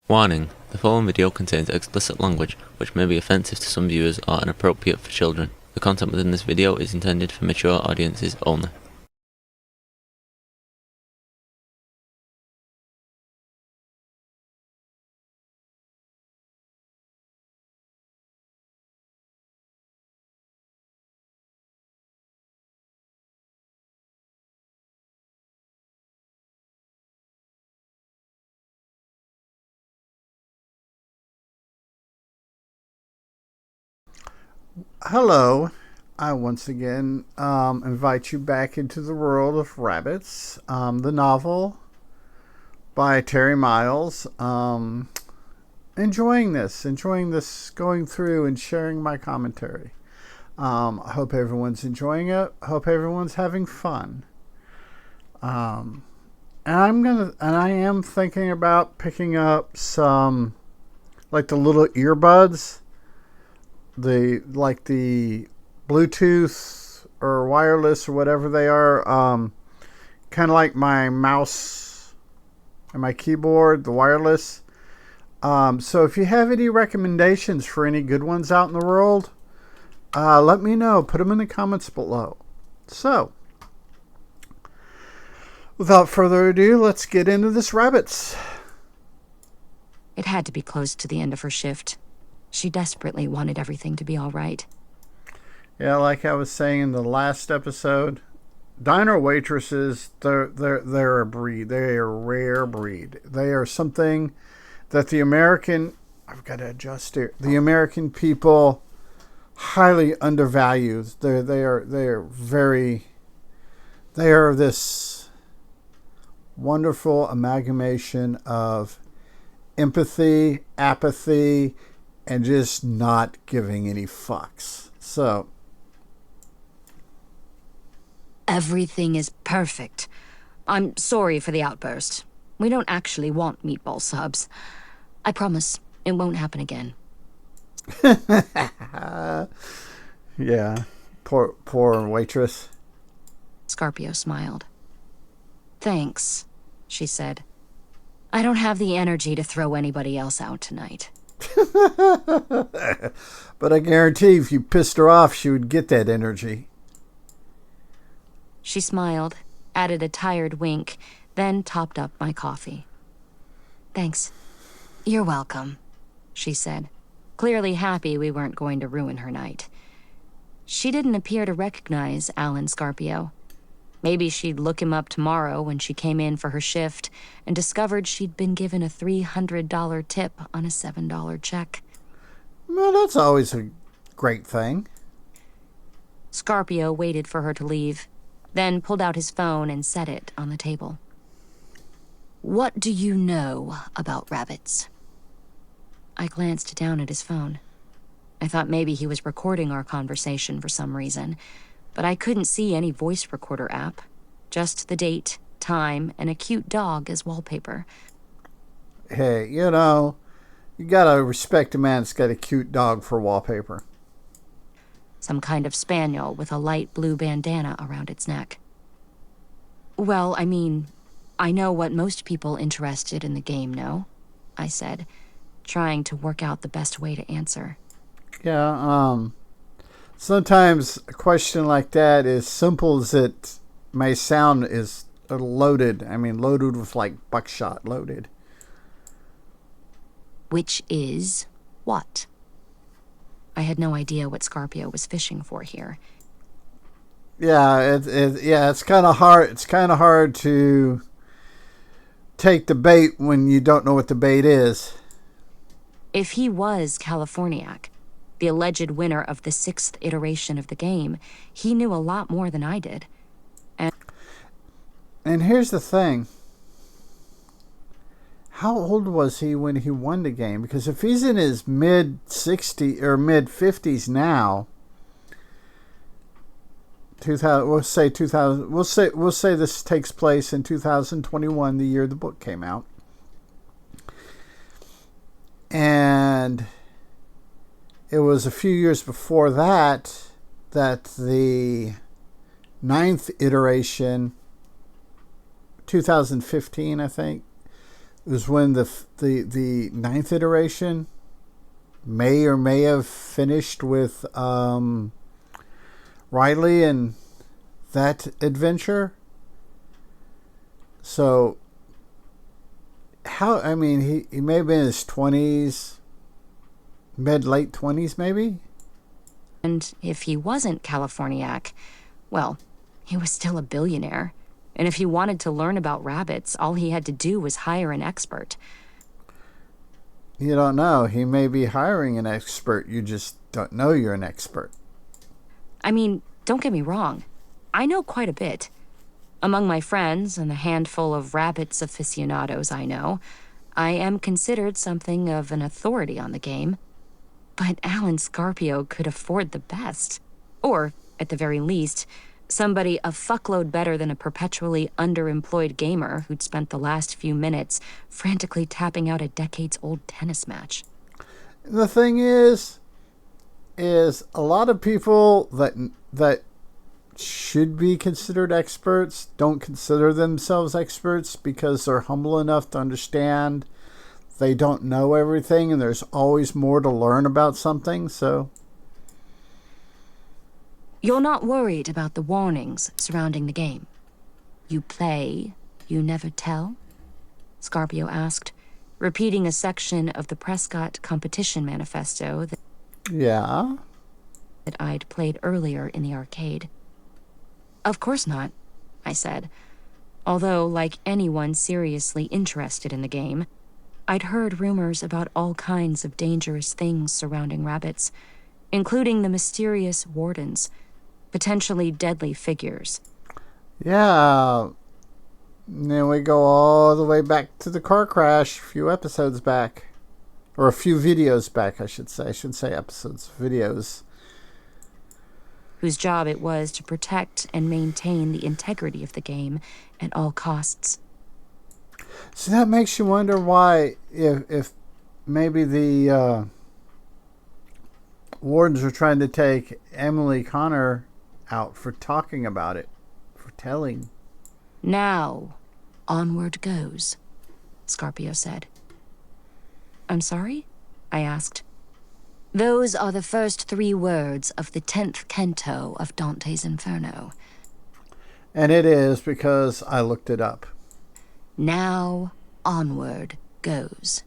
Warning: the following video contains explicit language which may be offensive to some viewers or inappropriate for children. The content within this video is intended for mature audiences only. Hello. I once again invite you back into the world of rabbits. The novel by Terry Miles. Enjoying this, going through and sharing my commentary. I hope everyone's enjoying it. I hope everyone's having fun. And I am thinking about picking up some, like the little earbuds, the Bluetooth or wireless or whatever they are, kind of like my mouse and my keyboard, the wireless. So if you have any recommendations for any good ones out in the world, let me know. Put them in the comments below. So, without further ado, let's get into this rabbits. It had to be close to the end of her shift. She desperately wanted everything to be all right. Yeah, like I was saying in the last episode, diner waitresses, they're a breed. They are a rare breed. They are something that the American people highly undervalue. They are this wonderful amalgamation of empathy, apathy, and just not giving any fucks. So, Everything is perfect. I'm sorry for the outburst. We don't actually want meatball subs. I promise it won't happen again. yeah, poor waitress. Scarpio smiled. Thanks, she said. I don't have the energy to throw anybody else out tonight. But I guarantee if you pissed her off, she would get that energy. She smiled, added a tired wink, then topped up my coffee. Thanks. You're welcome, she said, clearly happy we weren't going to ruin her night. She didn't appear to recognize Alan Scarpio. Maybe she'd look him up tomorrow when she came in for her shift and discovered she'd been given a $300 tip on a $7 check. Well, that's always a great thing. Scarpio waited for her to leave, then pulled out his phone and set it on the table. What do you know about rabbits? I glanced down at his phone. I thought maybe he was recording our conversation for some reason, but I couldn't see any voice recorder app. Just the date, time, and a cute dog as wallpaper. Hey, you gotta respect a man that's got a cute dog for wallpaper. Some kind of spaniel with a light blue bandana around its neck. Well, I mean, I know what most people interested in the game know, I said, trying to work out the best way to answer. Yeah, sometimes a question like that, as simple as it may sound, is loaded. I mean, loaded with like buckshot loaded. Which is what? I had no idea what Scarpio was fishing for here. Yeah, it's kind of hard. It's kind of hard to take the bait when you don't know what the bait is. If he was Californiac, the alleged winner of the 6th iteration of the game, he knew a lot more than I did. And here's the thing. How old was he when he won the game? Because if he's in his mid-60s or mid-50s now, 2000, we'll say 2000, we'll say this takes place in 2021, the year the book came out. And it was a few years before that the 9th iteration, 2015, I think, was when the ninth iteration may or may have finished with Riley and that adventure. So he may have been in his 20s, late 20s maybe. And if he wasn't Californiac, well, he was still a billionaire. And if he wanted to learn about rabbits, all he had to do was hire an expert. You don't know. He may be hiring an expert. You just don't know you're an expert. I mean, don't get me wrong. I know quite a bit. Among my friends and the handful of rabbits aficionados I know, I am considered something of an authority on the game. But Alan Scarpio could afford the best. Or, at the very least, somebody a fuckload better than a perpetually underemployed gamer who'd spent the last few minutes frantically tapping out a decades-old tennis match. The thing is a lot of people that should be considered experts don't consider themselves experts because they're humble enough to understand they don't know everything and there's always more to learn about something, so... You're not worried about the warnings surrounding the game? You play, you never tell? Scarpio asked, repeating a section of the Prescott competition manifesto that I'd played earlier in the arcade. Of course not, I said. Although, like anyone seriously interested in the game, I'd heard rumors about all kinds of dangerous things surrounding rabbits, including the mysterious wardens, potentially deadly figures. Yeah. And then we go all the way back to the car crash a few episodes back. Or a few videos back, I should say. I shouldn't say episodes, videos. Whose job it was to protect and maintain the integrity of the game at all costs. So that makes you wonder why, if maybe the wardens are trying to take Emily Connor out for talking about it, for telling. Now, onward goes, Scarpio said. I'm sorry? I asked. Those are the first 3 words of the 10th canto of Dante's Inferno. And it is because I looked it up. Now, onward goes.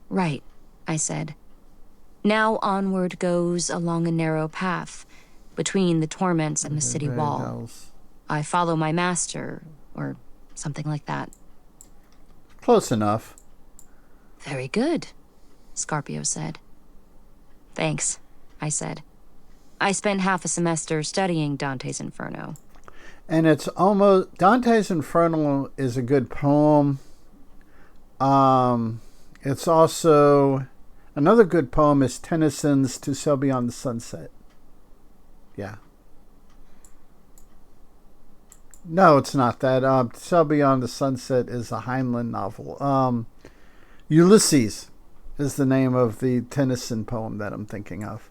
Right, I said. Now onward goes along a narrow path between the torments and the city wall. I follow my master, or something like that. Close enough. Very good, Scarpio said. Thanks, I said. I spent half a semester studying Dante's Inferno. And it's almost... Dante's Inferno is a good poem. It's also... Another good poem is Tennyson's To Sail Beyond the Sunset. Yeah. No, it's not that. To Sail Beyond the Sunset is a Heinlein novel. Ulysses is the name of the Tennyson poem that I'm thinking of.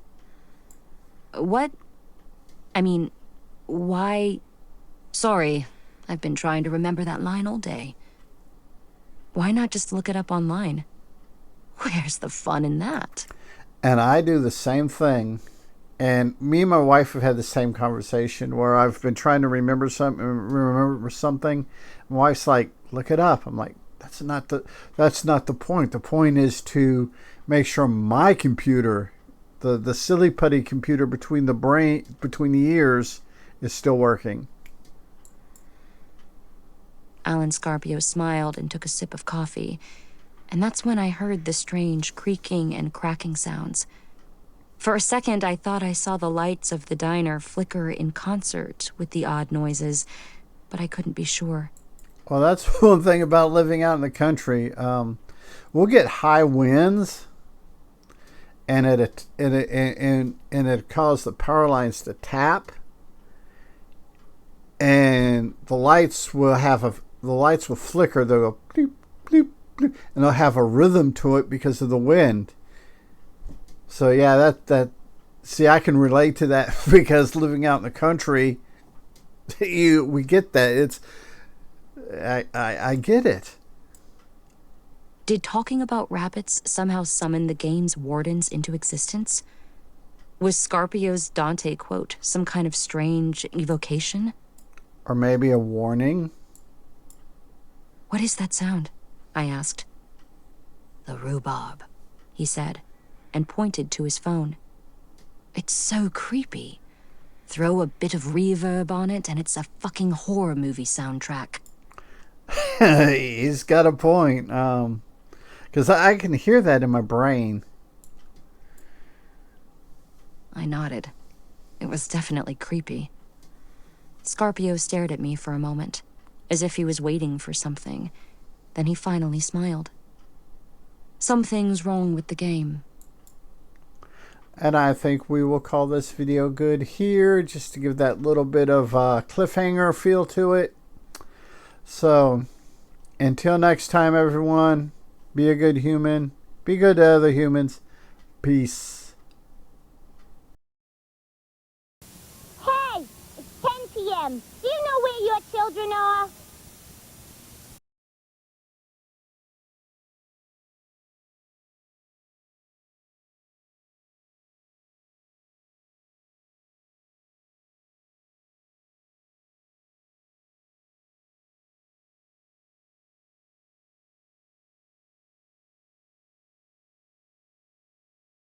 What? I mean, why... Sorry, I've been trying to remember that line all day. Why not just look it up online? Where's the fun in that? And I do the same thing. And me and my wife have had the same conversation where I've been trying to remember something. My wife's like, look it up. I'm like, that's not the point. The point is to make sure my computer, the silly putty computer between the ears, is still working. Alan Scarpio smiled and took a sip of coffee, and that's when I heard the strange creaking and cracking sounds. For a second, I thought I saw the lights of the diner flicker in concert with the odd noises, but I couldn't be sure. Well, that's one thing about living out in the country. We'll get high winds, and it caused the power lines to tap, and the lights will flicker. They'll go bleep, bleep, bleep, and they'll have a rhythm to it because of the wind. So yeah, see, I can relate to that because living out in the country, we get that. I get it. Did talking about rabbits somehow summon the game's wardens into existence? Was Scarpio's Dante quote some kind of strange evocation? Or maybe a warning? What is that sound? I asked. The rhubarb, he said, and pointed to his phone. It's so creepy. Throw a bit of reverb on it and it's a fucking horror movie soundtrack. He's got a point. Because I can hear that in my brain. I nodded. It was definitely creepy. Scarpio stared at me for a moment, as if he was waiting for something. Then he finally smiled. Something's wrong with the game. And I think we will call this video good here, just to give that little bit of cliffhanger feel to it. So, until next time, everyone, be a good human. Be good to other humans. Peace. Hey, it's 10 p.m. Do you know where your children are?